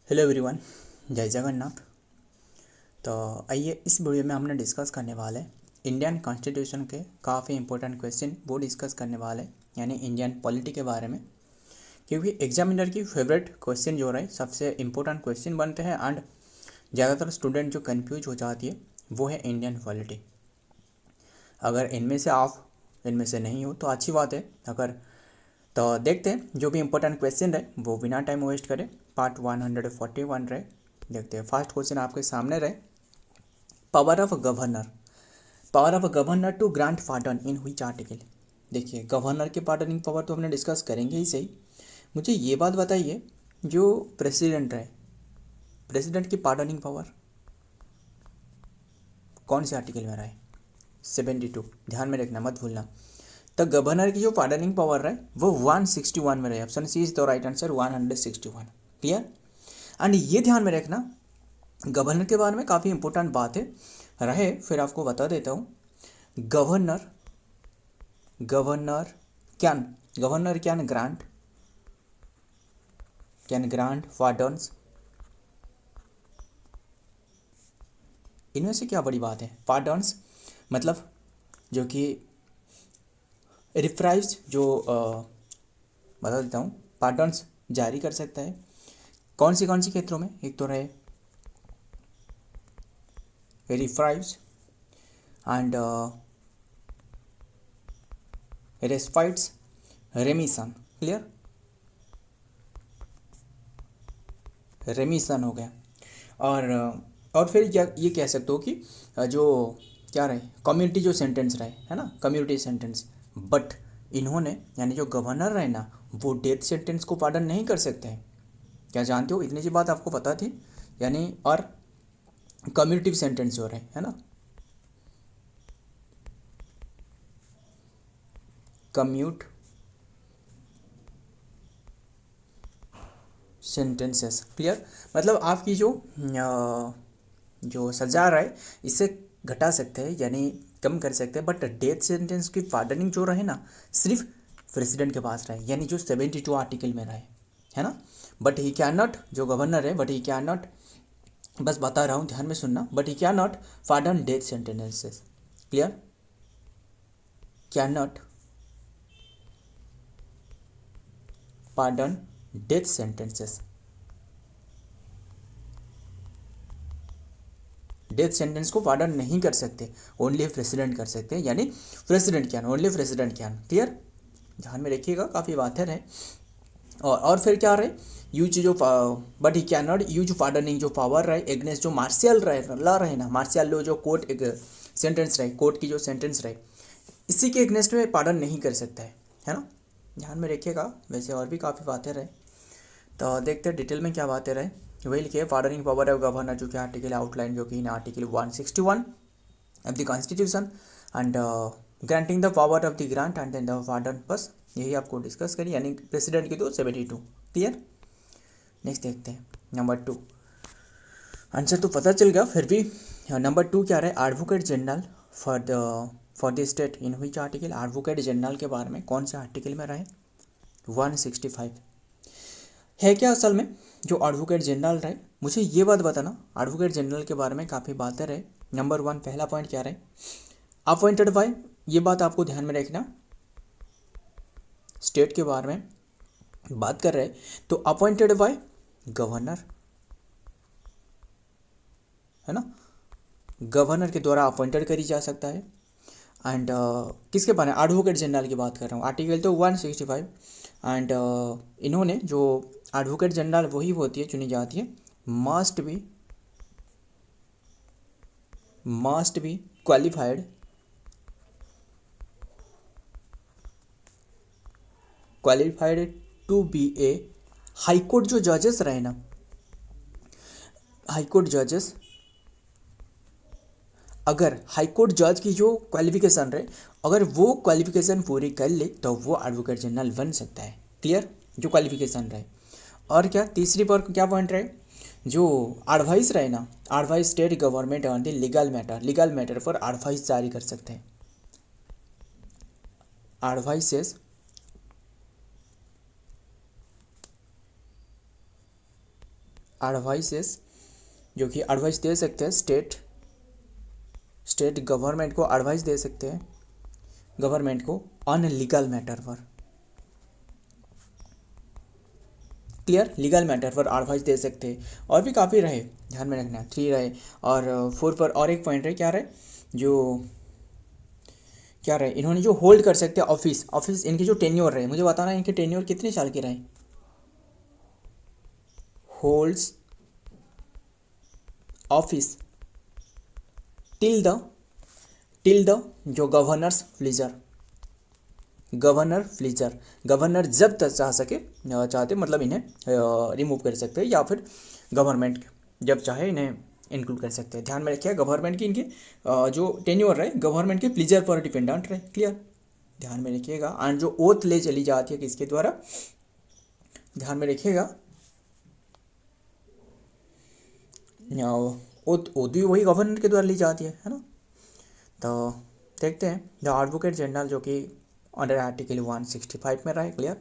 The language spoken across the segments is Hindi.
हेलो एवरीवन, जय जगन्नाथ। तो आइए इस वीडियो में हमने डिस्कस करने वाले इंडियन कॉन्स्टिट्यूशन के काफ़ी इंपॉर्टेंट क्वेश्चन वो डिस्कस करने वाले, यानी इंडियन पॉलिटी के बारे में। क्योंकि एग्जामिनर की फेवरेट क्वेश्चन जो रहे सबसे इंपॉर्टेंट क्वेश्चन बनते हैं एंड ज़्यादातर स्टूडेंट जो कन्फ्यूज हो जाती है वो है इंडियन पॉलिटी। अगर इनमें से आप इनमें से नहीं हो तो अच्छी बात है। अगर तो देखते हैं जो भी इंपॉर्टेंट क्वेश्चन रहे वो बिना टाइम वेस्ट करें। पार्ट 141 रहे, देखते हैं। फर्स्ट क्वेश्चन आपके सामने रहे, power of governor. Power of governor to grant pardon in which article. देखिए, गवर्नर के पार्डनिंग पावर तो हमने डिस्कस करेंगे ही सही। मुझे ये बात बताइए, जो प्रेसिडेंट रहे, प्रेसिडेंट की पार्डनिंग पावर कौन से आर्टिकल में रहे? 72। ध्यान में रखना, मत भूलना। तो गवर्नर की जो पार्डनिंग पावर रहे वो 161 में रहे। Option C is the right answer, 161। Clear? And ये ध्यान में रखना, गवर्नर के बारे में काफ़ी इंपॉर्टेंट बात है रहे, फिर आपको बता देता हूँ। Governor governor can grant pardons. इनमें से क्या बड़ी बात है? पार्डन्स मतलब जो कि रिफ्राइज जो बता देता हूँ, पार्डन्स जारी कर सकता है कौन सी क्षेत्रों में? एक तो रहे रिफ्राइज एंड रेस्पाइट्स, रेमिशन। क्लियर? रेमिशन हो गया। और फिर क्या ये कह सकते हो कि जो क्या रहे, कम्युनिटी जो सेंटेंस रहे, है ना, कम्युनिटी सेंटेंस। बट इन्होंने, यानी जो गवर्नर रहे ना, वो डेथ सेंटेंस को पार्डन नहीं कर सकते हैं। क्या जानते हो? इतनी सी बात आपको पता थी? यानी और कम्युनिटिव सेंटेंस जो रहे, है ना, कम्यूट सेंटेंसेस। क्लियर? मतलब आपकी जो सजा रहा है इससे घटा सकते हैं, यानी कम कर सकते हैं। बट डेथ सेंटेंस की पार्डनिंग जो रहे ना, सिर्फ प्रेसिडेंट के पास रहे, यानी जो 72 आर्टिकल में रहे, है ना। बट ही कैन नॉट, जो गवर्नर है, बट ही कैन नॉट, बस बता रहा हूँ, ध्यान में सुनना, but he can not pardon death sentences. Clear? Can not pardon death sentences. Death sentence को पार्डन नहीं कर सकते, ओनली प्रेसिडेंट कर सकते हैं, यानी president can, only president can. Clear? ध्यान में रखिएगा, काफ़ी बातें रहे। और फिर क्या रहे, यूज जो but he can not use pardoning जो पावर रहे एग्नेस्ट जो मार्शियल लॉ रहे ना, मार्शियल लॉ जो कोर्ट एक सेंटेंस रहे, कोर्ट की जो सेंटेंस रहे, इसी के एग्नेस्ट में पार्डन नहीं कर सकता है ना। ध्यान में रखिएगा। वैसे और भी काफ़ी बातें रहे, तो देखते हैं डिटेल में क्या बातें रहे। वही लिखे, पार्डनिंग पावर ऑफ गवर्नर जो कि आर्टिकल आउटलाइन जो कि in article 161 of the constitution and granting the power of the grant and then the pardon. बस यही आपको डिस्कस करिए, यानी प्रेसिडेंट की तो 72। क्लियर? नेक्स्ट देखते हैं नंबर 2। आंसर तो पता चल गया, फिर भी नंबर 2 क्या रहे, advocate general for the state in which article. Advocate general के बारे में कौन से आर्टिकल में रहे? 165 है क्या असल में जो एडवोकेट जनरल रहे? मुझे ये बात बताना, एडवोकेट जनरल के बारे में काफ़ी बातें रहे। नंबर 1 पहला पॉइंट क्या रहे, अपॉइंटेड बाय। ये बात आपको ध्यान में रखना, स्टेट के बारे में बात कर रहे तो अपॉइंटेड बाय गवर्नर, है ना, गवर्नर के द्वारा अपॉइंटेड करी जा सकता है। एंड किसके बारे में? एडवोकेट जनरल की बात कर रहा हूँ, आर्टिकल तो 165। एंड इन्होंने जो एडवोकेट जनरल वही होती है, चुनी जाती है, must be qualified to be a high court. जो जजेस रहे ना, हाई कोर्ट जजेस, अगर हाई कोर्ट जज की जो क्वालिफिकेशन रहे, अगर वो क्वालिफिकेशन पूरी कर ले तो वो एडवोकेट जनरल बन सकता है। क्लियर? जो क्वालिफिकेशन रहे। और क्या तीसरी पर क्या पॉइंट रहे, जो एडवाइस रहे ना, advice state government on the legal matter पर एडवाइस जारी कर सकते हैं। एडवाइसेस एडवाइसेस, जो कि एडवाइस दे सकते हैं स्टेट गवर्नमेंट को एडवाइस दे सकते हैं गवर्नमेंट को ऑन लीगल मैटर पर। क्लियर, लीगल मैटर पर एडवाइस दे सकते हैं। और भी काफ़ी रहे, ध्यान में रखना, 3 रहे। और 4 पर और एक पॉइंट रहे, क्या रहे, जो क्या रहे, इन्होंने जो होल्ड कर सकते हैं ऑफिस इनकी जो टेन्योर रहे, मुझे बताना इनके टेन्योर कितने साल के रहे। होल्ड्स ऑफिस टिल द जो गवर्नर जब तक चाहते मतलब इन्हें रिमूव कर सकते हैं, या फिर गवर्नमेंट जब चाहे इन्हें इंक्लूड कर सकते हैं। ध्यान में रखिए, गवर्नमेंट की इनकी जो टेन्योर रहे गवर्नमेंट के प्लीजर पर डिपेंडेंट रहे। क्लियर, ध्यान में रखिएगा। एंड जो ओथ ले चली जाती है किसके द्वारा, ध्यान में रखिएगा, ओथ भी वही गवर्नर के द्वारा ली जाती है ना। तो देखते हैं, द एडवोकेट जनरल जो कि अंडर आर्टिकल 165 में रहा है। Clear,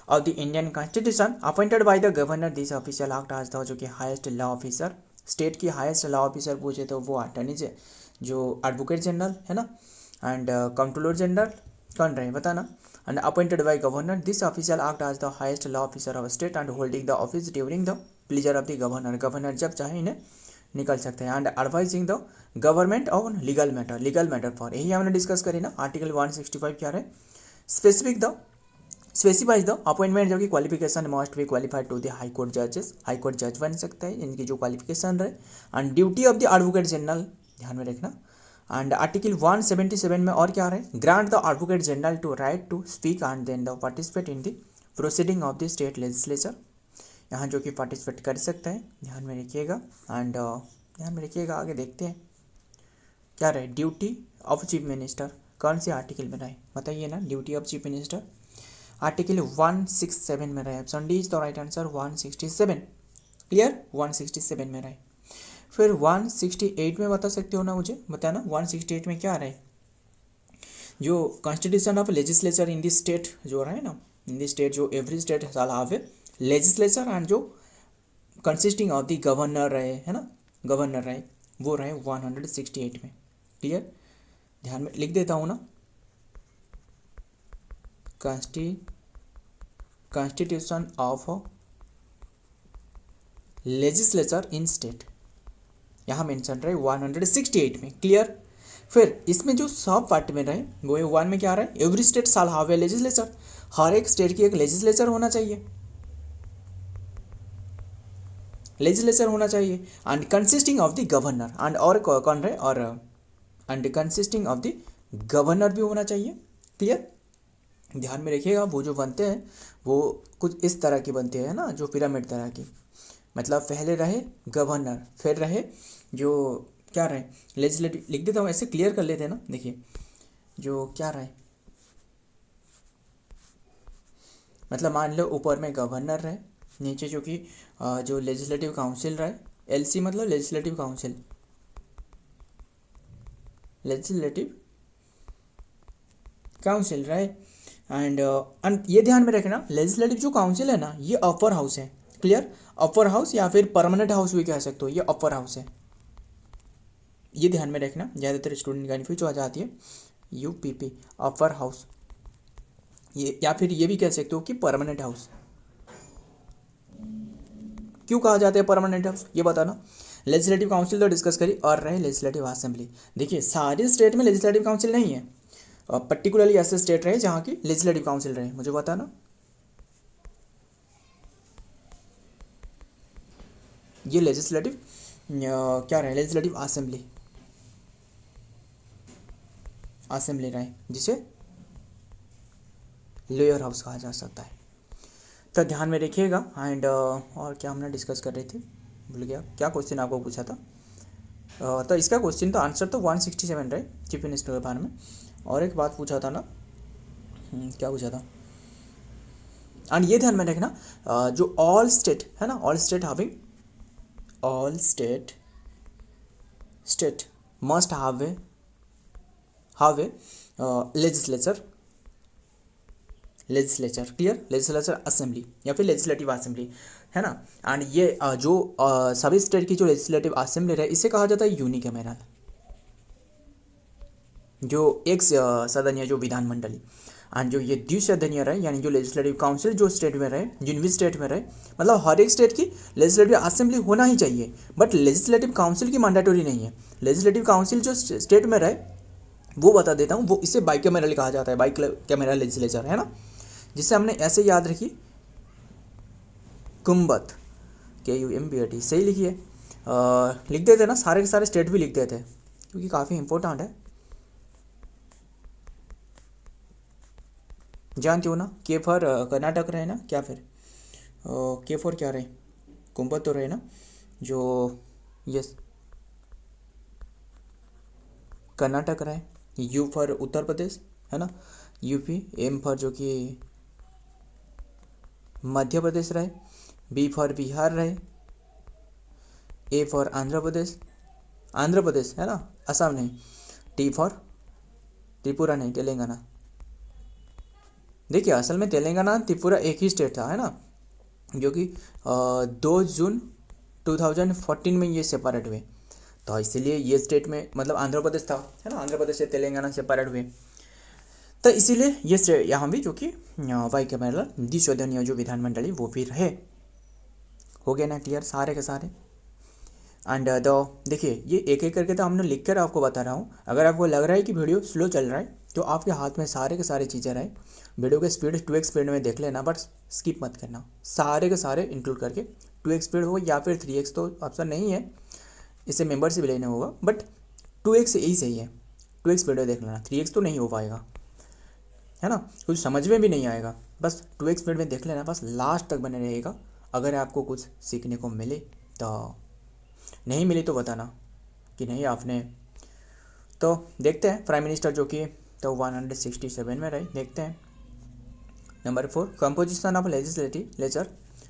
of the Indian constitution appointed by the governor, this official act आज था, जो कि हाईएस्ट लॉ ऑफिसर, स्टेट की हाईएस्ट लॉ ऑफिसर पूछे तो वो अटर्नी जो एडवोकेट जनरल है ना। एंड कंट्रोलर जनरल कौन रहे बताना। And appointed by governor, this official act as the highest law officer of state and holding the office during the pleasure of the governor जब चाहे इन्हें निकल सकते हैं। And advising the government on legal matter for, यही हमने डिस्कस करी ना। आर्टिकल 165 क्या है, स्पेसिफाइज द अपॉइंटमेंट, जो कि qualification must be qualified to the high court जज बन सकते हैं, इनकी जो क्वालिफिकेशन रहे। And duty of the advocate general, ध्यान में रखना। एंड आर्टिकल 177 में और क्या रहे, grant the advocate general to right to speak and then the participate in the proceeding of the state legislature, यहाँ जो कि पार्टिसिपेट कर सकते हैं, ध्यान में रखिएगा। एंड ध्यान में रखिएगा, आगे देखते हैं क्या रहे, ड्यूटी ऑफ चीफ मिनिस्टर कौन से आर्टिकल में रहे बताइए ना। Duty of chief minister article 167 में रहे, option D is the right answer, 167। Clear, 167 में रहे। फिर 168 में बता सकते हो ना, मुझे बताना 168 में क्या रहे, जो constitution of legislature in this state जो रहे ना, इन दिस स्टेट जो एवरी स्टेट साल हाव है लेजिस्लेचर एंड जो कंसिस्टिंग ऑफ द गवर्नर रहे है ना, गवर्नर रहे वो रहे 168 में। क्लियर, ध्यान में लिख देता हूँ ना, constitution of legislature in state, यहाँ मेंशन रहे 168 में। क्लियर, फिर इसमें जो सब पार्ट में रहे वो 1 में क्या रहे, एवरी स्टेट साल हाव ए लेजिस्लेचर, हर एक स्टेट की एक लेजिस्लेचर होना चाहिए, and consisting of the governor, and और कौन रहे, और and consisting of the governor भी होना चाहिए। क्लियर, ध्यान में रखिएगा, वो जो बनते हैं वो कुछ इस तरह के बनते हैं ना, जो पिरामिड तरह की, मतलब पहले रहे गवर्नर, फिर रहे जो क्या रहे लेजिस्लेटिव, लिख देता हूँ ऐसे क्लियर कर लेते हैं ना। देखिए जो क्या रहे, मतलब मान लो ऊपर में गवर्नर रहे, नीचे जो कि जो लेजिस्लेटिव काउंसिल रहे, एलसी मतलब लेजिस्लेटिव काउंसिल रहे। एंड ये ध्यान में रखना, लेजिस्लेटिव जो काउंसिल है ना, ये अपर हाउस है। क्लियर, अपर हाउस या फिर परमानेंट हाउस भी कह सकते हो, ये अपर हाउस है, ये ध्यान में रखना, ज़्यादातर स्टूडेंट कन्फ्यूज हो जाती है। यूपीपी अपर हाउस, ये या फिर ये भी कह सकते हो कि परमानेंट हाउस। क्यों कहा जाता है परमानेंट हाउस, ये बताना। लेजिस्लेटिव काउंसिल तो डिस्कस करी, और रहे लेजिस्लेटिव असेंबली। देखिए सारे स्टेट में लेजिस्लेटिव काउंसिल नहीं है, पर्टिकुलरली ऐसे स्टेट रहे जहाँ की लेजिस्लेटिव काउंसिल रहे, मुझे बताना। ये लेजिस्लेटिव क्या रहे, लेजिस्लेटिव असेंबली रहे, जिसे लोअर हाउस कहा जा सकता है। तो ध्यान में रखिएगा। एंड और क्या हमने डिस्कस कर रहे थे, भूल गया क्या क्वेश्चन आपको पूछा था। तो इसका क्वेश्चन तो आंसर तो 167 रहे चीफ मिनिस्टर के बारे में। और एक बात पूछा था ना, क्या पूछा था, एंड ये ध्यान में रखना, जो ऑल स्टेट है ना, all state must have a legislature. Clear, legislature assembly या फिर लेजिस्लेटिव असेंबली। है ना। एंड ये जो सभी स्टेट की जो लेजिस्लेटिव असेंबली है इसे कहा जाता है यूनिकैमरल, जो एक सदनीय जो विधानमंडली। एंड जो ये द्विसदनीय रहे यानी जो लेजिस्लेटिव काउंसिल जो स्टेट में रहे, जिन भी स्टेट में रहे, मतलब हर एक स्टेट की लेजिस्लेटिव असेंबली होना ही चाहिए, बट लेजिस्लेटिव काउंसिल की मैंडेटरी नहीं है। लेजिस्लेटिव काउंसिल जो स्टेट में रहे वो बता देता हूँ, वो इसे बाइकैमरल कहा जाता है, बाइकैमरल लेजिस्लेचर, है ना, जिसे हमने ऐसे याद रखी, कुंबत, KUMBAT, सही लिखी है। लिख देते ना, सारे के सारे स्टेट भी लिख देते क्योंकि काफ़ी इंपॉर्टेंट है, जानते हो ना। के फॉर कर्नाटक रहे ना, क्या फिर के फॉर क्या रहे, कुंबत तो रहे ना, जो यस कर्नाटक रहे, यू फॉर उत्तर प्रदेश, है ना, यूपी, एम फॉर जो कि मध्य प्रदेश रहे, बी फॉर बिहार रहे, ए फॉर आंध्र प्रदेश, आंध्र प्रदेश है ना, असम नहीं, टी फॉर त्रिपुरा नहीं, तेलंगाना। देखिए असल में तेलंगाना त्रिपुरा एक ही स्टेट था, है ना, जो कि 2 जून 2014 में ये सेपरेट हुए, तो इसीलिए ये स्टेट में मतलब आंध्र प्रदेश था, है ना, आंध्र प्रदेश से तेलंगाना सेपरेट हुए, तो इसीलिए ये स्टेट यहाँ भी जो कि बाइकैमरल द्विसदनीय जो विधानमंडली वो भी रहे। हो गया ना क्लियर सारे के सारे। एंड देखिए ये एक एक करके तो हमने लिख कर आपको बता रहा हूँ। अगर आपको लग रहा है कि वीडियो स्लो चल रहा है तो आपके हाथ में सारे के सारे चीज़ें रहे, वीडियो के स्पीड 2x स्पीड में देख लेना, बट स्किप मत करना, सारे के सारे इंक्लूड करके 2x स्पीड हो या फिर 3x तो ऑप्शन नहीं है, इसे मेंबरशिप लेना होगा, बट 2x यही सही है, 2x स्पीड में देख लेना, 3x तो नहीं हो पाएगा, है ना, कुछ समझ में भी नहीं आएगा, बस 2x स्पीड में देख लेना, बस लास्ट तक बने रहेगा। अगर आपको कुछ सीखने को मिले तो, नहीं मिली तो बताना कि नहीं आपने। तो देखते हैं प्राइम मिनिस्टर जो कि तो 167 में रहे, देखते हैं। Number 4, composition of legislature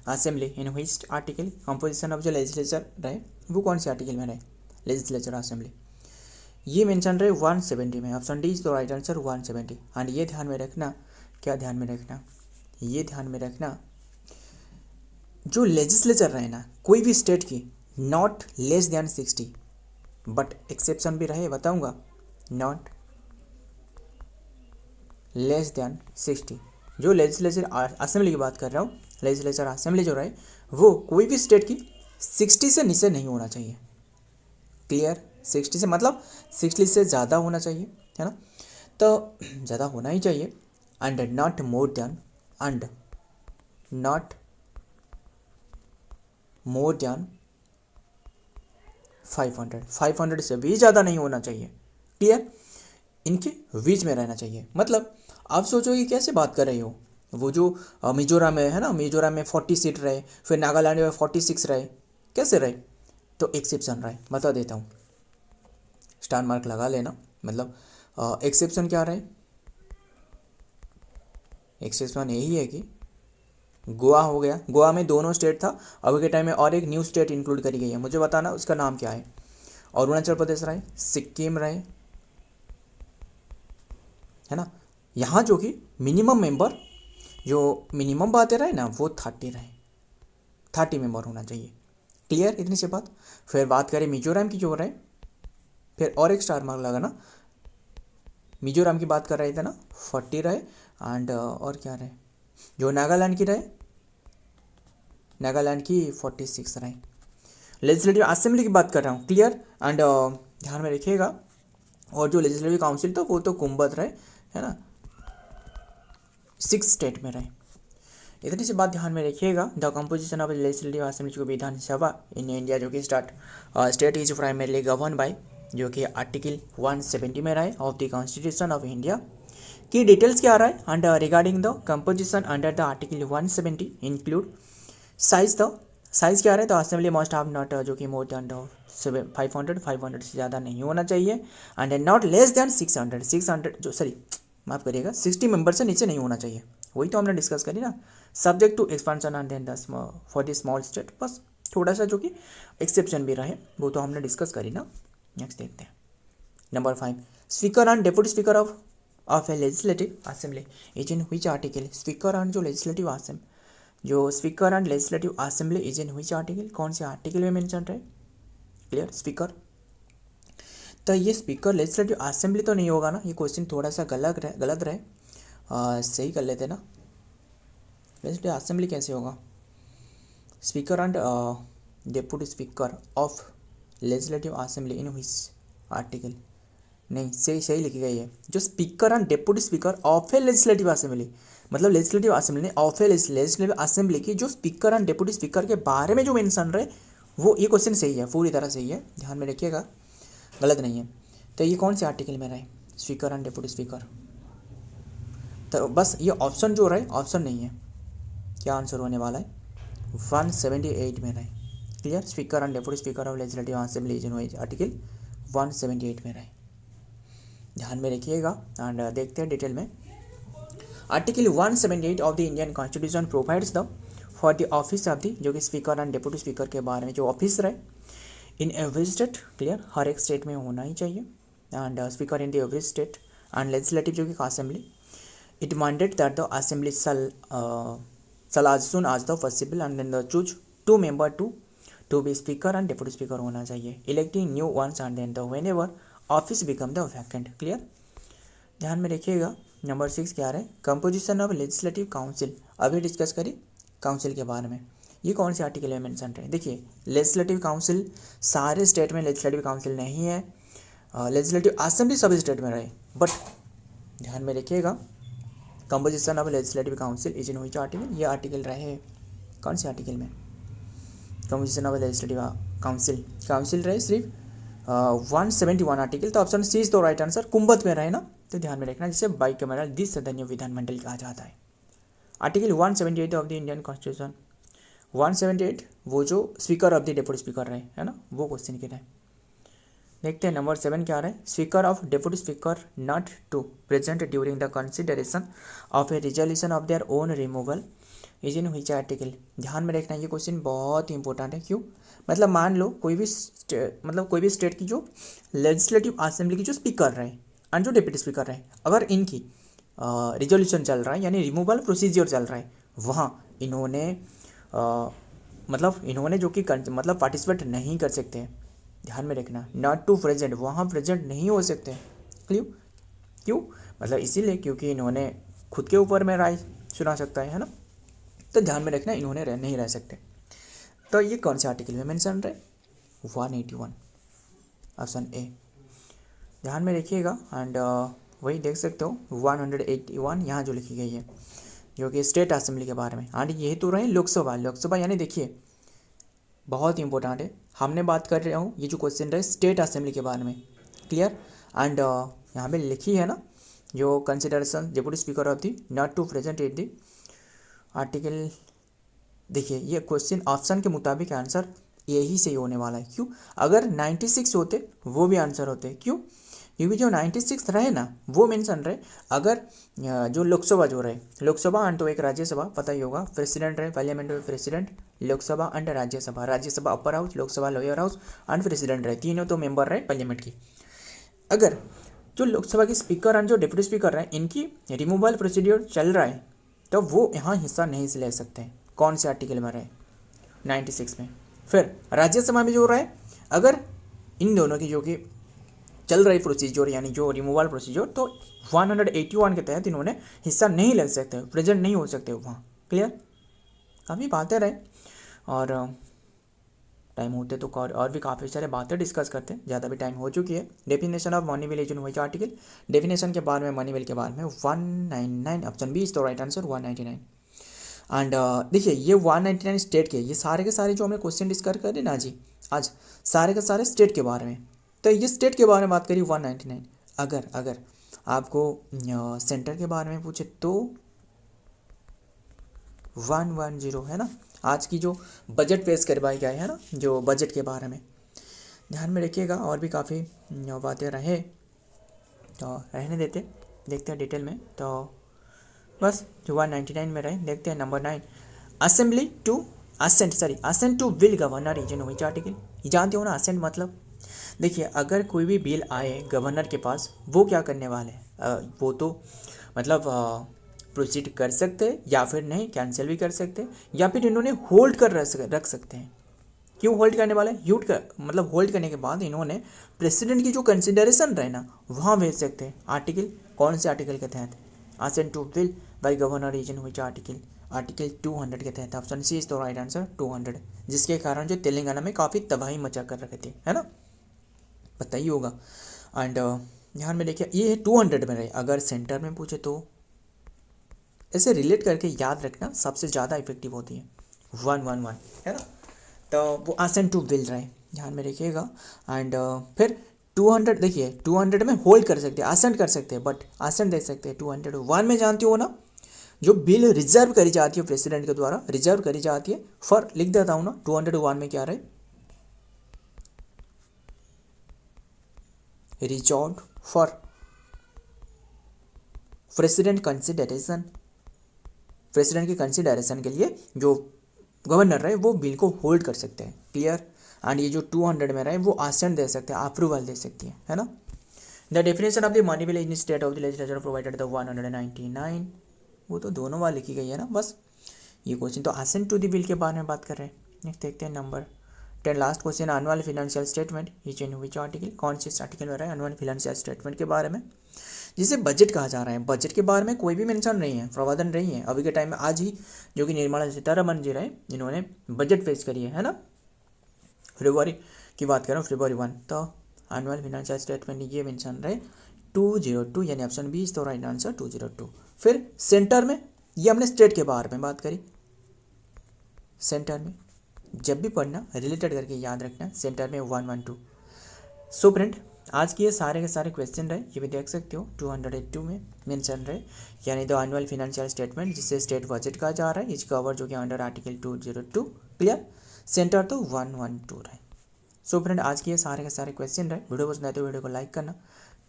assembly in which article, composition of जो लेजिस्लेचर रहे वो कौन से आर्टिकल में रहे, लेजिस्लेचर असेंबली, ये मेंशन रहे 170 में, option D is the right answer 170। And ये ध्यान में रखना, क्या ध्यान में रखना, ये ध्यान में रखना, जो लेजिस्लेचर रहे ना कोई भी स्टेट की, not less than 60, but exception भी रहे बताऊंगा, नॉट लेस दैन 60। जो लेजिस्लेचर असेंबली की बात कर रहा हूँ, लेजिस्लेचर असेंबली जो रहे वो कोई भी स्टेट की 60 से नीचे नहीं होना चाहिए, क्लियर, 60 से मतलब 60 से ज़्यादा होना चाहिए, है ना, तो ज़्यादा होना ही चाहिए। And not more than, and not more than 500 से भी ज़्यादा नहीं होना चाहिए, क्लियर, इनके बीच में रहना चाहिए। मतलब आप सोचो कि कैसे बात कर रही हो, वो जो मिजोरम में है ना, मिजोरम में 40 सीट रहे, फिर नागालैंड में 46 रहे, कैसे रहे, तो एक्सेप्शन रहे, बता देता हूँ, स्टार मार्क लगा लेना, मतलब एक्सेप्शन क्या रहे, एक्सेप्शन यही है कि गोवा हो गया, गोवा में दोनों स्टेट था, अभी के टाइम में और एक न्यू स्टेट इंक्लूड करी गई है, मुझे बताना उसका नाम क्या है, अरुणाचल प्रदेश रहे, सिक्किम रहे, है ना, यहाँ जो कि मिनिमम मेंबर, जो मिनिमम बातें रहे ना वो 30 रहे, 30 मेंबर होना चाहिए, क्लियर, इतनी सी बात। फिर बात करें मिजोरम की जो रहे, फिर और एक स्टार मार्क लगाना, मिजोरम की बात कर रहे थे ना 40 रहे, एंड और क्या रहे, जो नागालैंड की रहे, नागालैंड की 46 रहे। लेजिस्लेटिव असेंबली की बात कर रहा हूँ, क्लियर, एंड ध्यान में रखिएगा, और जो लेजिस्लेटिव काउंसिल था वो तो कुंबत रहे, है ना, 6 स्टेट में रहे, इतनी सी बात ध्यान में रखिएगा। The composition of legislative assembly को विधानसभा इन इंडिया जो कि state is primarily govern by, जो कि आर्टिकल 170 में रहे of the constitution of India की डिटेल्स क्या रहा है, and regarding the composition under the article 170 include size, the size क्या रहे, तो असेंबली मस्ट हैव नॉट जो कि मोर दैन 500 से ज़्यादा नहीं होना चाहिए, एंड नॉट लेस दैन 600 जो सॉरी माफ़ करिएगा 60 मेंबर से नीचे नहीं होना चाहिए, वही तो हमने डिस्कस करी ना, subject to expansion and then for the small state, बस थोड़ा सा जो कि एक्सेप्शन भी रहे वो तो हमने डिस्कस करी ना। नेक्स्ट देखते हैं number 5, speaker and deputy speaker of A legislative assembly is in which article, speaker and जो लेजिस्लेटिव जो speaker and legislative assembly is in which article, कौन से आर्टिकल में मेंशन रहे, क्लियर, स्पीकर। तो ये स्पीकर लेजिस्लेटिव असेंबली तो नहीं होगा ना, ये क्वेश्चन थोड़ा सा गलत रहे, सही कर लेते ना, लेजिस्लेटिव असेंबली कैसे होगा, speaker and deputy speaker of legislative assembly in which article, नहीं सही लिखी गई है, जो speaker and deputy speaker of A legislative assembly, मतलब लेजिस्लेटिव असेंबली ने ऑफ ए लेजिस्लेटिव असेंबली की जो स्पीकर एंड डेप्यूटी स्पीकर के बारे में जो मेंशन रहे, वो ये क्वेश्चन सही है, पूरी तरह सही है, ध्यान में रखिएगा, गलत नहीं है। तो ये कौन से आर्टिकल में रहे, स्पीकर एंड डेप्यूटी स्पीकर, तो बस ये ऑप्शन जो रहे, ऑप्शन नहीं है, क्या आंसर होने वाला है, 178 में रहे, clear, speaker and deputy speaker of legislative assembly is in which article 178 में रहे, ध्यान में रखिएगा। एंड देखते हैं डिटेल में। Article 178 of the Indian constitution provides the for the office of the, जो कि स्पीकर एंड डेप्यूटी स्पीकर के बारे में जो ऑफिस रहे इन एवरी स्टेट, क्लियर, हर एक स्टेट में होना ही चाहिए, and speaker in the every state and legislative जो कि assembly, it mandate that the assembly shall as soon as the possible and then the choose 2 member to be speaker and deputy speaker होना चाहिए, electing new ones and then the whenever office become the vacant, clear. ध्यान में रखिएगा। नंबर 6 क्या है, कंपोजिशन ऑफ लेजिस्लेटिव काउंसिल, अभी डिस्कस करी काउंसिल के बारे में, ये कौन से आर्टिकल में मेंशन है, देखिए लेजिस्लेटिव काउंसिल सारे स्टेट में लेजिस्लेटिव काउंसिल नहीं है, लेजिस्लेटिव असेंबली सभी स्टेट में रहे, बट ध्यान में रखिएगा composition of legislative council is in which article, ये आर्टिकल रहे कौन से आर्टिकल में, कंपोजिशन ऑफ लेजिस्लेटिव काउंसिल रहे सिर्फ 171 आर्टिकल, तो ऑप्शन सी इज तो राइट आंसर, कुंभत में रहे ना, तो ध्यान में रखना, जिसे बाइकैमरल द्विसदनीय विधानमंडल कहा जाता है। Article 178 of the Indian constitution, 178 वो जो speaker of the deputy speaker रहे है ना, वो क्वेश्चन के रहे। देखते हैं नंबर 7 क्या रहे, speaker of deputy speaker not to present during the consideration of a resolution of their own removal is in which article, ध्यान में रखना, ये क्वेश्चन बहुत ही इंपॉर्टेंट है, क्यों, मतलब मान लो कोई भी स्टेट की जो लेजिस्लेटिव असेंबली की जो स्पीकर रहे एंड जो डेप्यूटी स्पीकर रहे, अगर इनकी रिजोल्यूशन चल रहा है यानी रिमूवल प्रोसीजर चल रहा है, वहाँ इन्होंने इन्होंने जो कि मतलब पार्टिसिपेट नहीं कर सकते हैं, ध्यान में रखना, नॉट टू प्रेजेंट, वहाँ प्रेजेंट नहीं हो सकते, क्यों मतलब इसीलिए क्योंकि इन्होंने खुद के ऊपर में राय सुना सकता है ना, तो ध्यान में रखना इन्होंने नहीं रह सकते। तो ये कौन से आर्टिकल में मेंशन रहे, 181 ऑप्शन ए, ध्यान में रखिएगा। एंड वही देख सकते हो 181 यहाँ जो लिखी गई है, जो कि स्टेट असेंबली के बारे में, एंड ये तो रहे लोकसभा यानी देखिए बहुत इंपॉर्टेंट है, हमने बात कर रहे हूँ ये जो क्वेश्चन रहे स्टेट असेंबली के बारे में, क्लियर। एंड यहाँ पे लिखी है ना जो consideration deputy speaker of the not to present at the article, देखिए ये क्वेश्चन ऑप्शन के मुताबिक आंसर यही सही होने वाला है, क्यों, अगर 96 होते वो भी आंसर होते, क्योंकि जो 96 रहे ना वो मेंशन रहे, अगर जो लोकसभा जो रहे, लोकसभा एंड तो एक राज्यसभा पता ही होगा, प्रेसिडेंट रहे, पार्लियामेंट में president, Lok Sabha and Rajya Sabha upper house, Lok Sabha lower house and president रहे, तीनों तो मेंबर रहे पार्लियामेंट की। अगर जो लोकसभा के स्पीकर एंड जो डिप्टी स्पीकर रहे इनकी रिमूवल प्रोसीड्योर चल रहा है, तो वो यहाँ हिस्सा नहीं ले सकते, कौन से आर्टिकल में रहे, 96 में। फिर राज्यसभा में जो रहे, अगर इन दोनों की जो कि चल रही प्रोसीजर यानी जो रिमूवल प्रोसीजर, तो 181 के तहत इन्होंने हिस्सा नहीं ले सकते, प्रेजेंट नहीं हो सकते वहाँ, क्लियर। काफ़ी बातें रहे और टाइम होते तो और भी काफ़ी सारे बातें डिस्कस करते हैं, ज़्यादा भी टाइम हो चुकी है। Definition of money will is in which article, definition के बारे में मनी विल के बारे में 199 ऑप्शन बी इज तो राइट आंसर 199। एंड देखिए ये 199 स्टेट के, ये सारे के सारे जो हमें क्वेश्चन डिस्कस करें ना जी आज, सारे के सारे स्टेट के बारे में, तो ये स्टेट के बारे में बात करी 199। अगर आपको सेंटर के बारे में पूछे तो 110 है ना, आज की जो बजट पेश करवाई गई है ना, जो बजट के बारे में ध्यान में रखिएगा, और भी काफ़ी बातें रहे तो रहने देखते हैं डिटेल में, तो बस जो 199 में रहे। देखते हैं number 9, assent to bill governor is in which article, जानते हो ना असेंट मतलब, देखिए अगर कोई भी बिल आए गवर्नर के पास, वो क्या करने वाले वो तो मतलब प्रोसीड कर सकते हैं या फिर नहीं कैंसिल भी कर सकते हैं, या फिर इन्होंने होल्ड कर रख सकते हैं। क्यों होल्ड करने वाले? यूट कर मतलब होल्ड करने के बाद इन्होंने प्रेसिडेंट की जो कंसिडरेशन रहे ना वहाँ भेज सकते हैं। आर्टिकल कौन से आर्टिकल के तहत? Assent to bill by governor reason which article 200 के तहत। Option C is the right answer 200, जिसके कारण जो तेलंगाना में काफ़ी तबाही मचा कर रखे थे, है ना, पता ही होगा। एंड ध्यान में देखिए ये 200 में रहे। अगर सेंटर में पूछे तो ऐसे रिलेट करके याद रखना सबसे ज़्यादा इफेक्टिव होती है। 111 है ना, तो वो असेंट टू बिल रहे, ध्यान में रखिएगा। एंड फिर 200 देखिए 200 में होल्ड कर सकते हैं, असेंट कर सकते हैं, बट असेंट दे सकते हैं। 201 में जानती हो ना, जो बिल रिजर्व करी जाती है प्रेसिडेंट के द्वारा, रिजर्व करी जाती है फॉर, लिख देता हूँ ना, 201 में क्या रहे? Reserve for president consideration, president की कंसिडरेशन के लिए जो गवर्नर रहे वो बिल को होल्ड कर सकते हैं। क्लियर? एंड ये जो 200 में रहे वो असेंट दे सकते हैं, अप्रूवल दे सकती है ना। The definition of the money bill in state of the legislature provided the 199, वो तो दोनों बार लिखी गई है ना, बस ये क्वेश्चन तो असेंट टू द बिल के बारे में बात कर रहे हैं। नेक्स्ट देखते हैं number 10, last question, annual financial statement is in which article? कौन से आर्टिकल में रहा है एनुअल फाइनेंशियल स्टेटमेंट के बारे में, जिसे बजट कहा जा रहा है। बजट के बारे में कोई भी मेंशन नहीं है, प्रावधान नहीं है अभी के टाइम में। आज ही जो कि निर्मला सीतारमण जी रहे, इन्होंने बजट पेश करी है ना, फरवरी की बात करें, फरवरी 1, तो एनुअल फाइनेंशियल स्टेटमेंट ये मेंशन रहे 202, यानी option B is the right answer 202। फिर सेंटर में, ये हमने स्टेट के बारे में बात करी। सेंटर में जब भी पढ़ना रिलेटेड करके याद रखना, सेंटर में 112। सो फ्रेंड आज के ये सारे के सारे क्वेश्चन रहे, ये भी देख सकते हो 202 में मेंशन रहे, यानी द एनुअल फाइनेंशियल स्टेटमेंट जिसे स्टेट बजट कहा जा रहा है, इज कवर जो कि अंडर आर्टिकल 202। क्लियर? सेंटर तो 112 रहे। सो फ्रेंड आज के ये सारे के सारे क्वेश्चन रहे। वीडियो पसंद आए तो वीडियो को लाइक करना,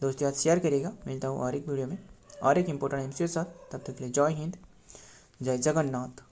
दोस्तों याद शेयर करिएगा। मिलता हूँ और एक वीडियो में और एक इंपॉर्टेंट एमसीक्यू के साथ, तब तक के लिए जय हिंद, जय जगन्नाथ।